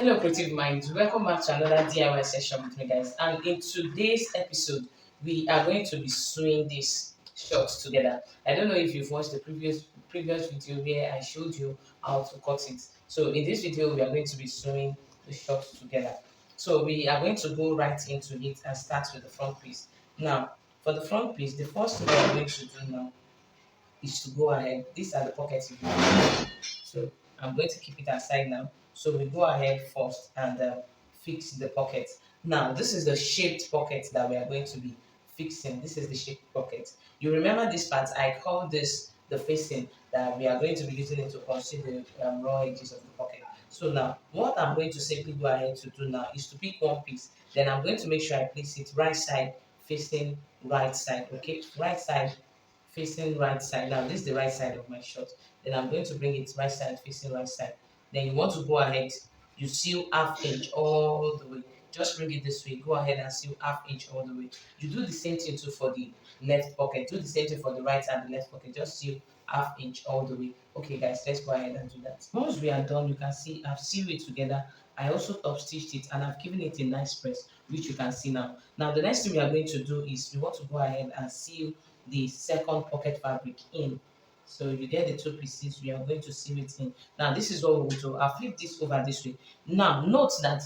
Hello, creative minds. Welcome back to another DIY session with me, guys. And in today's episode, we are going to be sewing these shorts together. I don't know if you've watched the previous video where I showed you how to cut it. So in this video, we are going to be sewing the shorts together. So we are going to go right into it and start with the front piece. Now, for the front piece, the first thing we are going to do now is to go ahead. These are the pockets. So I'm going to keep it aside now. So we go ahead first and fix the pocket. Now this is the shaped pocket that we are going to be fixing. This is the shaped pocket. You remember this part? I call this the facing that we are going to be using it to conceal the raw edges of the pocket. So now what I'm going to simply go ahead to do now is to pick one piece. Then I'm going to make sure I place it right side facing right side. Okay, right side facing right side. Now this is the right side of my shot. Then I'm going to bring it right side facing right side. Then you want to go ahead, you seal half inch all the way. Just bring it this way. Go ahead and seal half inch all the way. You do the same thing too for the left pocket. Do the same thing for the right and the left pocket. Just seal half inch all the way. Okay, guys, let's go ahead and do that. Once we are done, you can see I've sealed it together. I also top stitched it and I've given it a nice press, which you can see now. Now the next thing we are going to do is we want to go ahead and seal the second pocket fabric in. So you get the two pieces, we are going to seam it in. Now this is what we will do. I'll flip this over this way. Now note that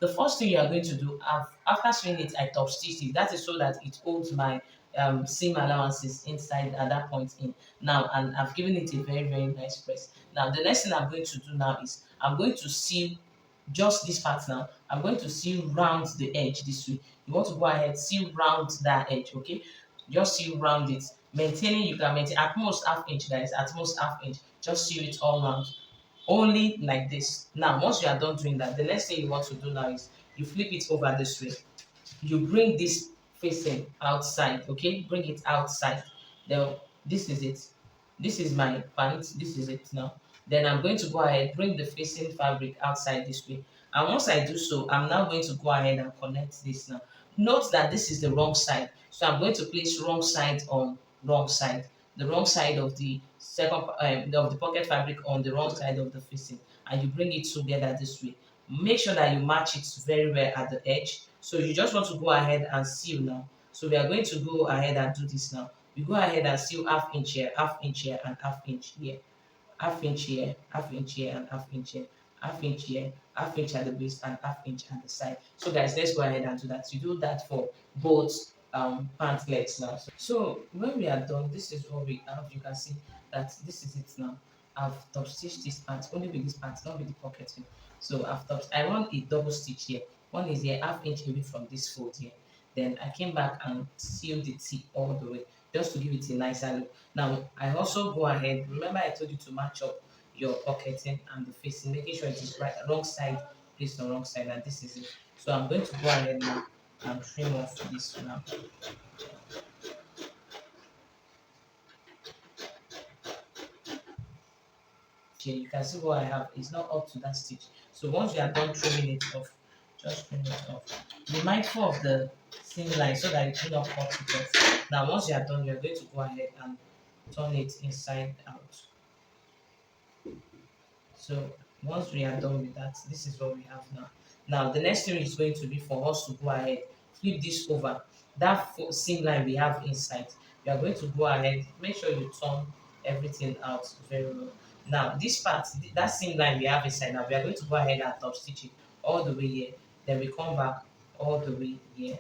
the first thing you are going to do, after sewing it, I top stitch it. That is so that it holds my seam allowances inside at that point in. Now, and I've given it a very, very nice press. Now the next thing I'm going to do now is I'm going to seal just this part now. I'm going to seal round the edge this way. You want to go ahead, seal round that edge, okay? Just seal round it. Maintaining, you can maintain at most half inch, guys, at most half inch. Just seal it all round. Only like this. Now, once you are done doing that, the next thing you want to do now is you flip it over this way. You bring this facing outside, okay? Bring it outside. Then this is it. This is my pant. This is it now. Then I'm going to go ahead, bring the facing fabric outside this way. And once I do so, I'm now going to go ahead and connect this now. Note that this is the wrong side. So I'm going to place wrong side on wrong side. The wrong side of the second of the pocket fabric on the wrong side of the facing. And you bring it together this way. Make sure that you match it very well at the edge. So you just want to go ahead and seal now. So we are going to go ahead and do this now. We go ahead and seal half inch here, half inch here, and half inch here. Half inch here, half inch here, and half inch here. Half inch here, half inch at the base, and half inch at the side. So guys, let's go ahead and do that. You do that for both pant legs now. So when we are done, this is what we have. You can see that this is it now. I've top stitched this part, only with this part, not with the pocketing. So I've top. I want a double stitch here. One is here, half inch away from this fold here. Then I came back and sealed the tip all the way, just to give it a nicer look. Now I also go ahead. Remember, I told you to match up your pocketing and the facing, making sure it is right, wrong side, placed on wrong side, and this is it. So I'm going to go ahead now and trim off this now. Here you can see what I have is not up to that stitch. So once you are done trimming it off, just trim it off. Be mindful of the seam line so that it will not cut it off. Now once you are done, you are going to go ahead and turn it inside out. So once we are done with that, this is what we have now. Now the next thing is going to be for us to go ahead, flip this over. That seam line we have inside, you are going to go ahead, make sure you turn everything out very well. Now this part, that seam line we have inside, now we are going to go ahead and top stitch it all the way here. Then we come back all the way here.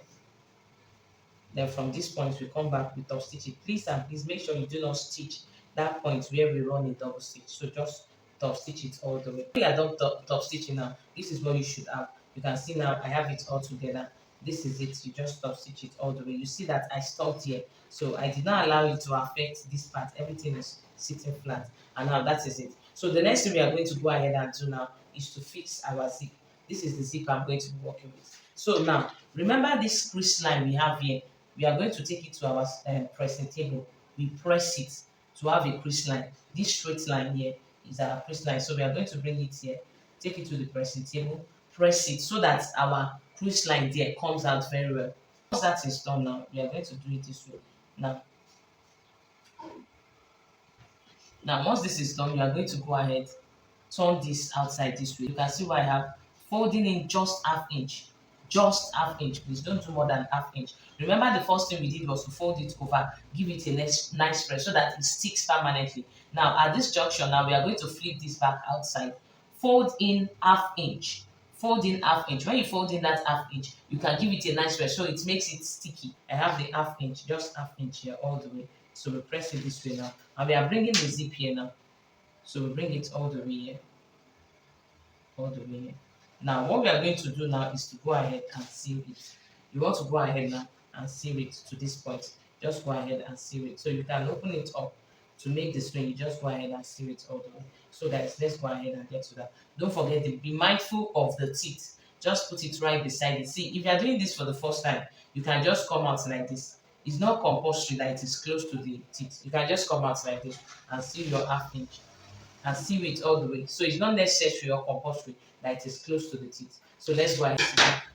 Then from this point we come back, we top stitch it. Please and please make sure you do not stitch that point where we run a double stitch. So just top stitch it all the way. When you are done top stitching now, this is what you should have. You can see now I have it all together. This is it. You just top stitch it all the way. You see that I stopped here. So I did not allow it to affect this part. Everything is sitting flat. And now that is it. So the next thing we are going to go ahead and do now is to fix our zip. This is the zip I'm going to be working with. So now, remember this crease line we have here. We are going to take it to our pressing table. We press it to have a crease line. This straight line here is our crease line. So we are going to bring it here, take it to the pressing table, press it so that our crease line there comes out very well. Once that is done now, we are going to do it this way. Now once this is done, you are going to go ahead, turn this outside this way. You can see what I have folding in just half inch. Please don't do more than half inch. Remember, the first thing we did was to fold it over, give it a nice press so that it sticks permanently. Now at this junction, now we are going to flip this back outside. Fold in half inch. Fold in half inch. When you fold in that half inch, you can give it a nice press so it makes it sticky. I have the half inch, just half inch here all the way. So we press it this way now, and we are bringing the zip here now. So we bring it all the way here, all the way here. Now, what we are going to do now is to go ahead and seal it. You want to go ahead now and seal it to this point. Just go ahead and seal it. So you can open it up to make the string. You just go ahead and seal it all the way. So guys, let's go ahead and get to that. Don't forget to be mindful of the teeth. Just put it right beside it. See, if you are doing this for the first time, you can just come out like this. It's not compulsory that it is close to the teeth. You can just come out like this and seal your half inch and seal it all the way. So it's not necessary or compulsory that it is close to the teeth. So let's go ahead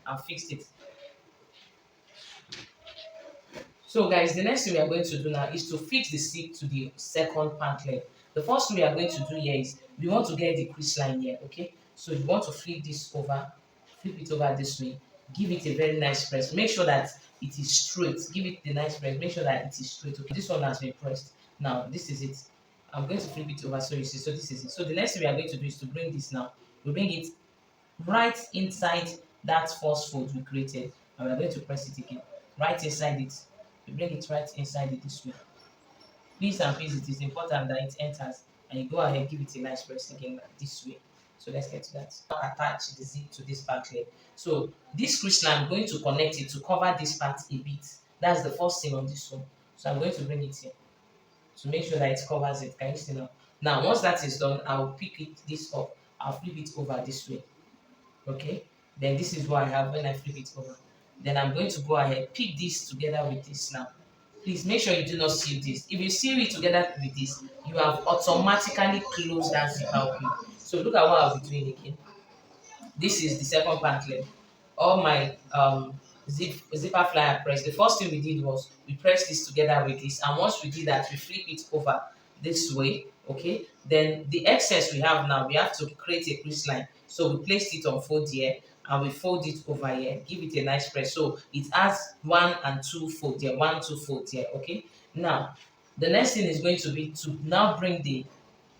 and fix it. So guys, the next thing we are going to do now is to fix the zip to the second pant leg. The first thing we are going to do here is we want to get the crease line here, okay? So you want to flip this over, flip it over this way, give it a very nice press. Make sure that it is straight. Give it the nice press. Make sure that it is straight. Okay, this one has been pressed. Now this is it. I'm going to flip it over so you see. So this is it. So the next thing we are going to do is to bring this now. We bring it right inside that first fold we created, and we are going to press it again. Right inside it. We bring it right inside it this way. Please and please, it is important that it enters, and you go ahead, give it a nice press again like this way. So let's get to that. Now attach the zip to this part leg. So this crease line, I'm going to connect it to cover this part a bit. That's the first thing on this one. So I'm going to bring it here to make sure that it covers it. Can you see now? Now, once that is done, I'll pick this up. I'll flip it over this way. Okay? Then this is what I have when I flip it over. Then I'm going to go ahead, pick this together with this now. Please make sure you do not seal this. If you seal it together with this, you have automatically closed that zipper open. So look at what I'll be doing again. This is the second pant leg. All my zipper flyer press. The first thing we did was we pressed this together with this, and once we did that, we flip it over this way. Okay, then the excess we have now, we have to create a crease line. So we placed it on fold here, and we fold it over here, give it a nice press. So it has 1 and 2 fold here, 1, 2 fold here. Okay, now the next thing is going to be to now bring the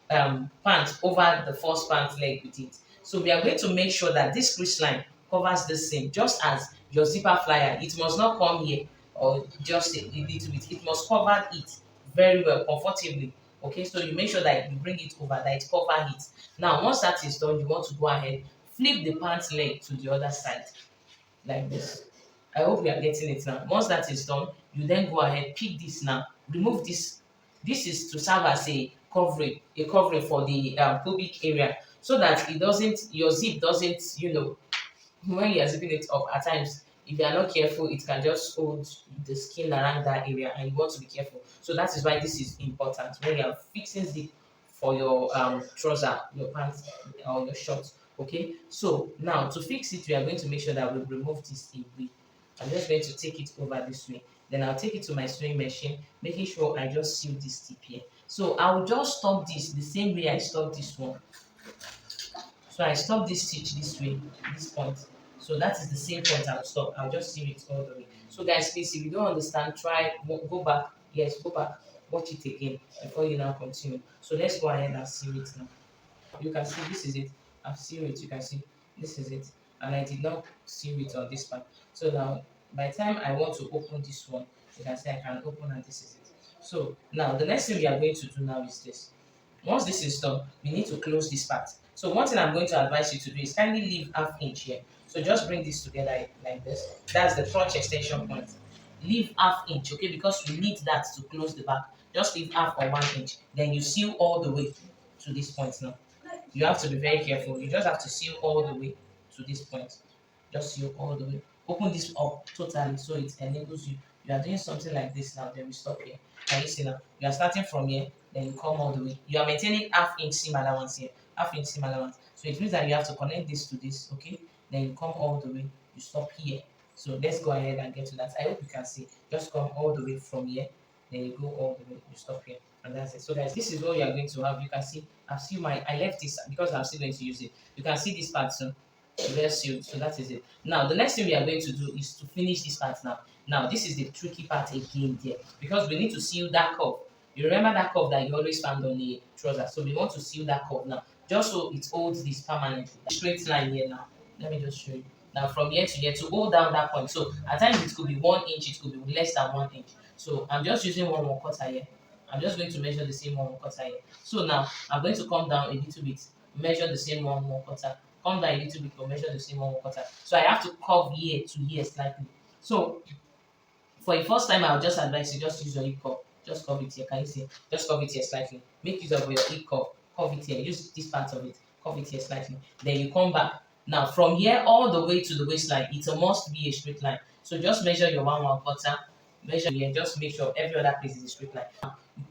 pant over the first pant leg with it. So we are going to make sure that this crease line covers the same, just as your zipper flyer. It must not come here or just a little bit. It must cover it very well, comfortably. Okay, so you make sure that you bring it over, that it cover it. Now, once that is done, you want to go ahead, flip the pant leg to the other side, like this. I hope you are getting it now. Once that is done, you then go ahead, pick this now, remove this. This is to serve as a covering for the pubic area, so that it doesn't, your zip doesn't, when you are zipping it up, at times, if you are not careful, it can just hold the skin around that area, and you want to be careful. So that is why this is important when you are fixing zip for your trouser, your pants, or your shorts. Okay, so now to fix it, we are going to make sure that we remove this away. I'm just going to take it over this way. Then I'll take it to my sewing machine, making sure I just seal this tip here. So I'll just stop this the same way I stopped this one. So I stop this stitch this way, this point. So that is the same point I'll stop. I'll just seal it all the way. So guys, please, if you don't understand, try go back. Yes, go back. Watch it again before you now continue. So let's go ahead and seal it now. You can see this is it. I've sealed it. You can see this is it. And I did not seal it on this part. So now, by the time I want to open this one, you can see I can open and this is it. So now the next thing we are going to do now is this. Once this is done, we need to close this part. So one thing I'm going to advise you to do is kindly leave half inch here. So just bring this together like this. That's the crotch extension point. Leave half inch, okay, because we need that to close the back. Just leave half or 1 inch. Then you seal all the way to this point now. You have to be very careful. You just have to seal all the way to this point. Just seal all the way. Open this up totally so it enables you. You are doing something like this now, then we stop here. Can you see now? You are starting from here, then you come all the way. You are maintaining half inch seam allowance here, half inch seam allowance. So it means that you have to connect this to this, okay? Then you come all the way, you stop here. So let's go ahead and get to that. I hope you can see. Just come all the way from here, then you go all the way, you stop here, and that's it. So guys, this is what you are going to have. You can see, I left this because I'm still going to use it. You can see this part soon. well sealed. So that is it. Now the next thing we are going to do is to finish this part now. Now this is the tricky part again there, because we need to seal that curve. You remember that curve that you always found on the trouser, so we want to seal that curve now, just so it holds this permanently. Straight line here now. Let me just show you. Now from here to here to hold down that point. So at times it could be 1 inch, it could be less than 1 inch. So I'm just using one quarter here. I'm just going to measure the same one quarter here. So now I'm going to come down a little bit, measure the same one quarter, come down a little bit to measure the same one quarter. So I have to curve here to here slightly. So for the first time, I'll just advise you just use your hip curve. Just curve it here. Can you see? Just curve it here slightly. Make use of your hip curve. Curve it here. Use this part of it. Curve it here slightly. Then you come back. Now from here all the way to the waistline, it must be a straight line. So just measure your one quarter. Measure here. Just make sure every other place is a straight line.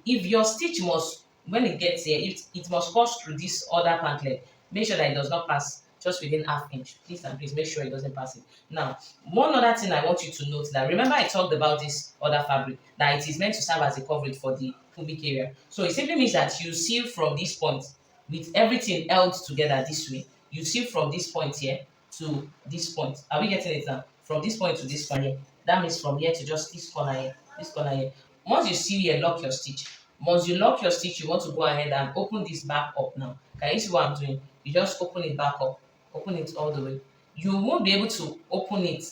If your stitch must, when it gets here, it must cross through this other pant leg. Make sure that it does not pass just within half inch. Please and please make sure it doesn't pass it. Now, one other thing I want you to note, that remember I talked about this other fabric, that it is meant to serve as a coverage for the pubic area. So it simply means that you seal from this point with everything held together this way. You seal from this point here to this point. Are we getting it now? From this point to this point here. That means from here to just this corner here. This corner here. Once you seal here, lock your stitch. Once you lock your stitch, you want to go ahead and open this back up now. Can you see what I'm doing? You just open it back up. Open it all the way. You won't be able to open it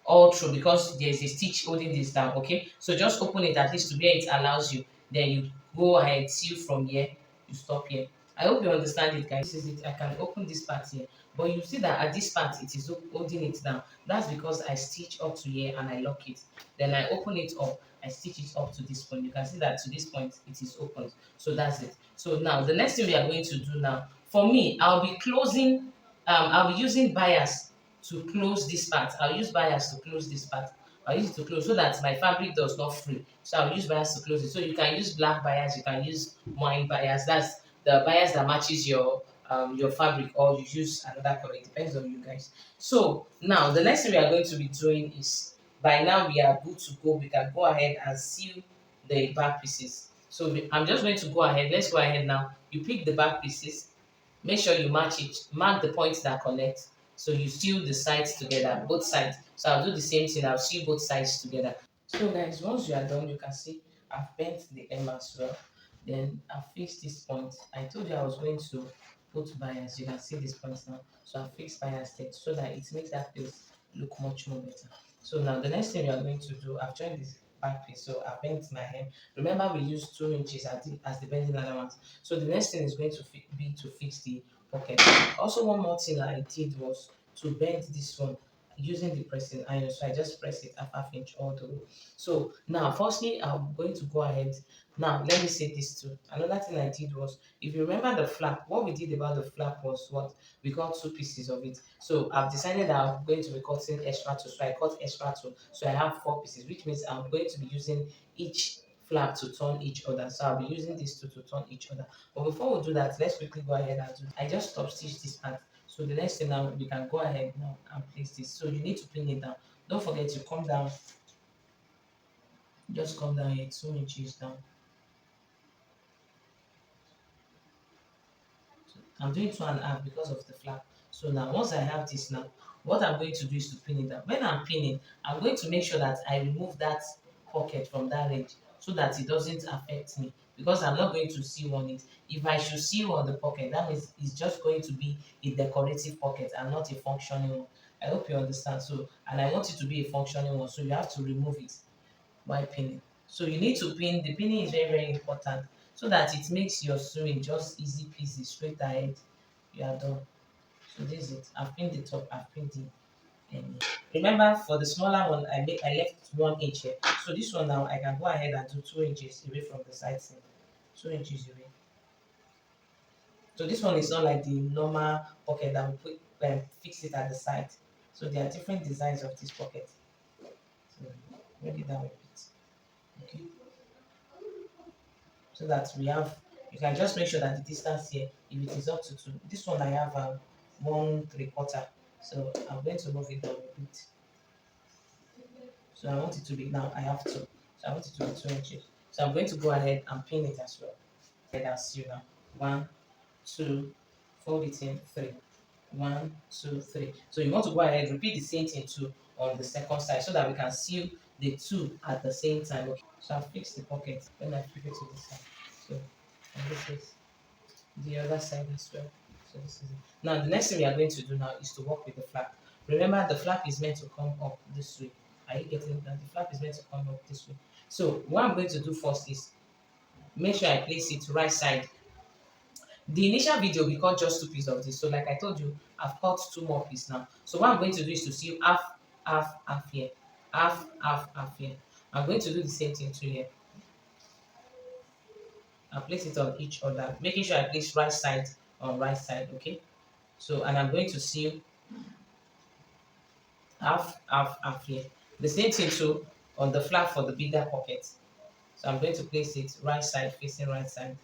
all through because there's a stitch holding this down. Okay, so just open it at least to where it allows you, then you go ahead, seal from here, you stop here. I hope you understand it, guys. This is it. I can open this part here, but you see that at this part it is holding it down. That's because I stitch up to here and I lock it, then I open it up, I stitch it up to this point. You can see that to this point it is opened. So that's it. So now the next thing we are going to do now, for me, I'll be closing, I'll be using bias to close this part. I'll use bias to close this part. I'll use it to close so that my fabric does not free. So I'll use bias to close it. So you can use black bias, you can use wine bias. That's the bias that matches your fabric, or you use another color. It depends on you guys. So now the next thing we are going to be doing is, by now we are good to go. We can go ahead and seal the back pieces. So I'm just going to go ahead. Let's go ahead now. You pick the back pieces. Make sure you match it. Mark the points that connect. So you seal the sides together, both sides. So I'll do the same thing. I'll seal both sides together. So guys, once you are done, you can see I've bent the hem as well. Then I'll fix this point. I told you I was going to put bias. You can see this point now. So I'll fix bias there so that it makes that place look much more better. So now the next thing we are going to do, I've joined this back piece. So I've bent my hem. Remember we used 2 inches as the bending allowance. So the next thing is going to be to fix the pocket. Also, one more thing I did was to bend this one using the pressing iron. So I just press it half inch all the way. So now, firstly, I'm going to go ahead. Now, let me say this too. Another thing I did was, if you remember the flap, what we did about the flap was what? We got two pieces of it. So I've decided that I'm going to be cutting extra two. So I cut extra two. So I have four pieces, which means I'm going to be using each flap to turn each other. So I'll be using these two to turn each other. But before we do that, let's quickly go ahead and do. I just stop stitch this part. So the next thing now, we can go ahead now and place this. So you need to pin it down. Don't forget to come down. Just come down here 2 inches down. So I'm doing 2.5 because of the flap. So now once I have this now, what I'm going to do is to pin it down. When I'm pinning, I'm going to make sure that I remove that pocket from that range so that it doesn't affect me, because I'm not going to sew on it. If I should sew on the pocket, that means it's just going to be a decorative pocket and not a functioning one. I hope you understand. So, and I want it to be a functioning one, so you have to remove it while pinning. So you need to pin. The pinning is very, very important so that it makes your sewing just easy peasy, straight ahead. You are done. So this is it. I've pinned the top, I've pinned the end. Remember, for the smaller one, I left 1 inch here. So this one now, I can go ahead and do 2 inches away from the side seam. 2 inches away. So this one is not like the normal pocket that we put fix it at the side. So there are different designs of this pocket. So bring it down a bit. Okay. So that we have, you can just make sure that the distance here, if it is up to 2, this one I have 1 3/4. So I'm going to move it down a bit. So I want it to be, now I have 2. So I want it to be 2 inches. So I'm going to go ahead and pin it as well. And I'll see you now. 1 2, fold it in, 3. One, two, three. So you want to go ahead, repeat the same thing too on the second side so that we can seal the two at the same time. Okay. So I'll fix the pocket when I flip it to this side. So and this is the other side as well. So this is it. Now the next thing we are going to do now is to work with the flap. Remember the flap is meant to come up this way. Are you getting that? The flap is meant to come up this way. So what I'm going to do first is make sure I place it right side. The initial video we cut just two pieces of this. So like I told you, I've cut two more pieces now. So what I'm going to do is to sew half, half, half here, half, half, half here. I'm going to do the same thing to here. I'll place it on each other, making sure I place right side on right side, okay? So, and I'm going to sew half, half, half here. The same thing too on the flap for the bigger pocket. So I'm going to place it right side facing right side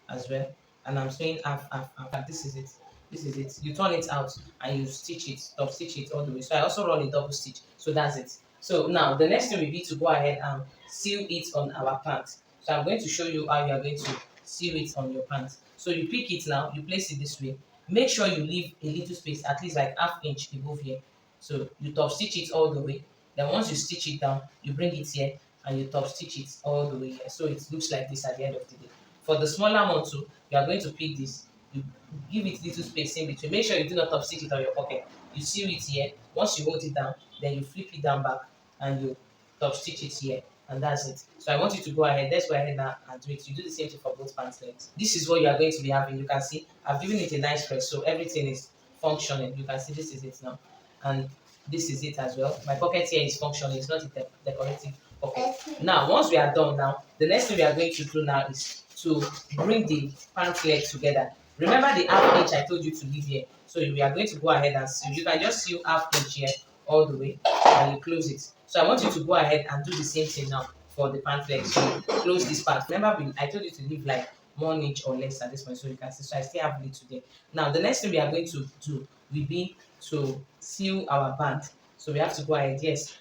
as well. And I'm saying half, half, half. And this is it. This is it. You turn it out and you stitch it, top stitch it all the way. So I also run a double stitch. So that's it. So now the next thing will be to go ahead and seal it on our pant. So I'm going to show you how you are going to seal it on your pant. So you pick it now, you place it this way. Make sure you leave a little space, at least like half inch above here. So you top stitch it all the way. Then once you stitch it down, you bring it here and you top stitch it all the way here. So it looks like this at the end of the day. For the smaller one too, you are going to pick this. You give it little space in between. Make sure you do not top stitch it on your pocket. You seal it here. Once you hold it down, then you flip it down back and you top stitch it here. And that's it. So I want you to go ahead. Let's go ahead now and do it. You do the same thing for both pants legs. This is what you are going to be having. You can see I've given it a nice press, so everything is functioning. You can see this is it now. And this is it as well. My pocket here is functioning. It's not a decorative pocket. Now, once we are done now, the next thing we are going to do now is to bring the pant leg together. Remember the half inch I told you to leave here. So we are going to go ahead and sew. You can just sew half inch here all the way and you close it. So I want you to go ahead and do the same thing now for the pant leg. So close this part. Remember, I told you to leave like 1 inch or less at this point, so you can see. So I still have little there. Now the next thing we are going to do will be to seal our band. So we have to go ahead. Yes,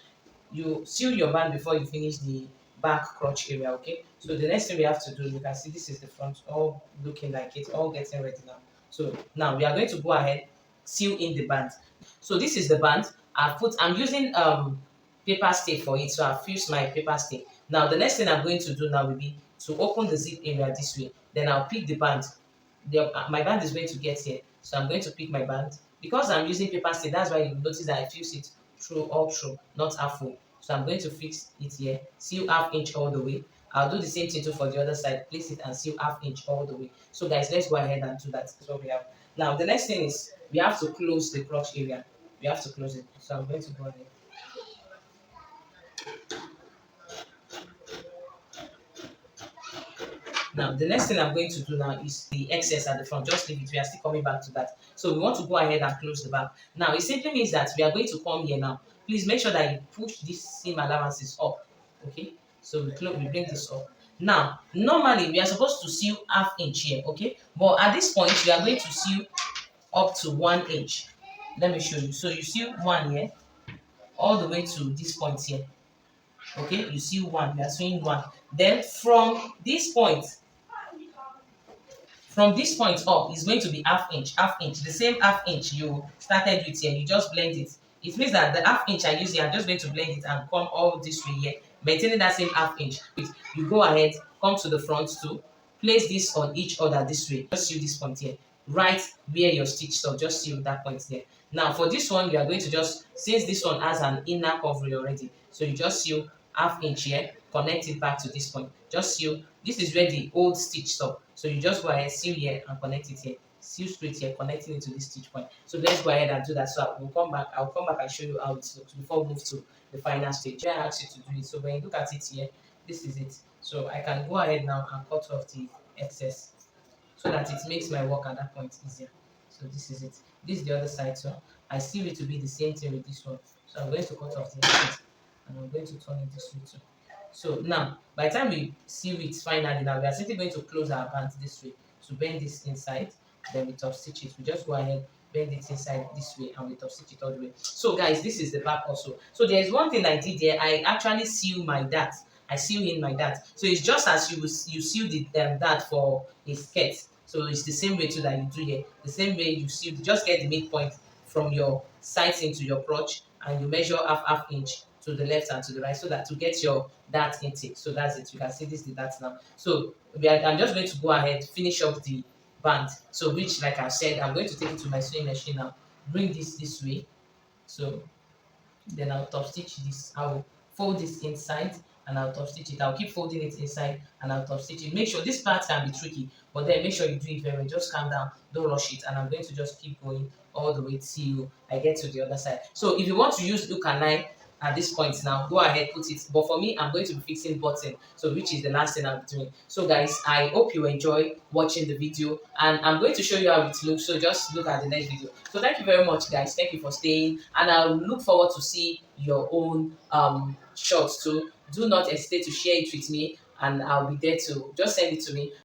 you seal your band before you finish the back crotch area. Okay. So the next thing we have to do, you can see this is the front, all looking like it's all getting ready now. So now we are going to go ahead, seal in the band. So this is the band. I'm using paper stay for it, so I've fused my paper stay. Now the next thing I'm going to do now will be to open the zip area this way. Then I'll pick the band. My band is going to get here, so I'm going to pick my band. Because I'm using paper stay, that's why you notice that I fuse it through, all through, not half full. So I'm going to fix it here, seal half inch all the way. I'll do the same thing too for the other side, place it and seal half inch all the way. So guys, let's go ahead and do that. That's what we have. Now the next thing is we have to close the crotch area. We have to close it. So I'm going to go ahead. Now, the next thing I'm going to do now is the excess at the front. Just leave it. We are still coming back to that. So we want to go ahead and close the back. Now, it simply means that we are going to come here now. Please make sure that you push these seam allowances up. Okay? So we bring this up. Now, normally we are supposed to sew half inch here. Okay? But at this point, we are going to sew up to 1 inch. Let me show you. So you sew one here, all the way to this point here. Okay? You sew one. We are sewing one. Then from this point up is going to be half inch, the same half inch you started with here. You just blend it. It means that the half inch I use here, I'm just going to blend it and come all this way here, maintaining that same half inch. You go ahead, come to the front too, place this on each other this way. Just seal this point here, right where your stitch stop. Just seal that point there. Now for this one, you are going to just, since this one has an inner covering already, so you just seal half inch here, connect it back to this point. Just seal. This is where the old stitch stop. So you just go ahead, seal here and connect it here. Seal straight here, connecting it to this stitch point. So let's go ahead and do that. So we'll come back. I'll come back and show you how it looks before we move to the final stage. I asked you to do it. So when you look at it here, this is it. So I can go ahead now and cut off the excess so that it makes my work at that point easier. So this is it. This is the other side. So I seal it to be the same thing with this one. So I'm going to cut off the excess and I'm going to turn it this way too. So now, by the time we seal it finally, now we are simply going to close our band this way to bend this inside, then we top stitch it. We just go ahead, bend it inside this way, and we top stitch it all the way. So guys, this is the back also. So there is one thing I did there. I actually seal my dart. I seal in my dart. So it's just as you seal the dart for a skirt. So it's the same way too that you do here. The same way you see, you just get the midpoint from your side seam to your crotch, and you measure half inch to the left and to the right, so that to get your dart intake. So that's it. You can see this is the dart now. So I'm just going to go ahead, finish up the band. So which, like I said, I'm going to take it to my sewing machine now. Bring this way. So then I'll top stitch this. I'll fold this inside and I'll top stitch it. I'll keep folding it inside and I'll top stitch it. Make sure this part can be tricky, but then make sure you do it very well. Just calm down, don't rush it, and I'm going to just keep going all the way till I get to the other side. So if you want to use hook and eye at this point now, go ahead, put it. But for me, I'm going to be fixing button, so which is the last thing I'll be doing. So guys, I hope you enjoy watching the video, and I'm going to show you how it looks. So just look at the next video. So thank you very much, guys. Thank you for staying, and I'll look forward to see your own shots too. Do not hesitate to share it with me, and I'll be there to just send it to me.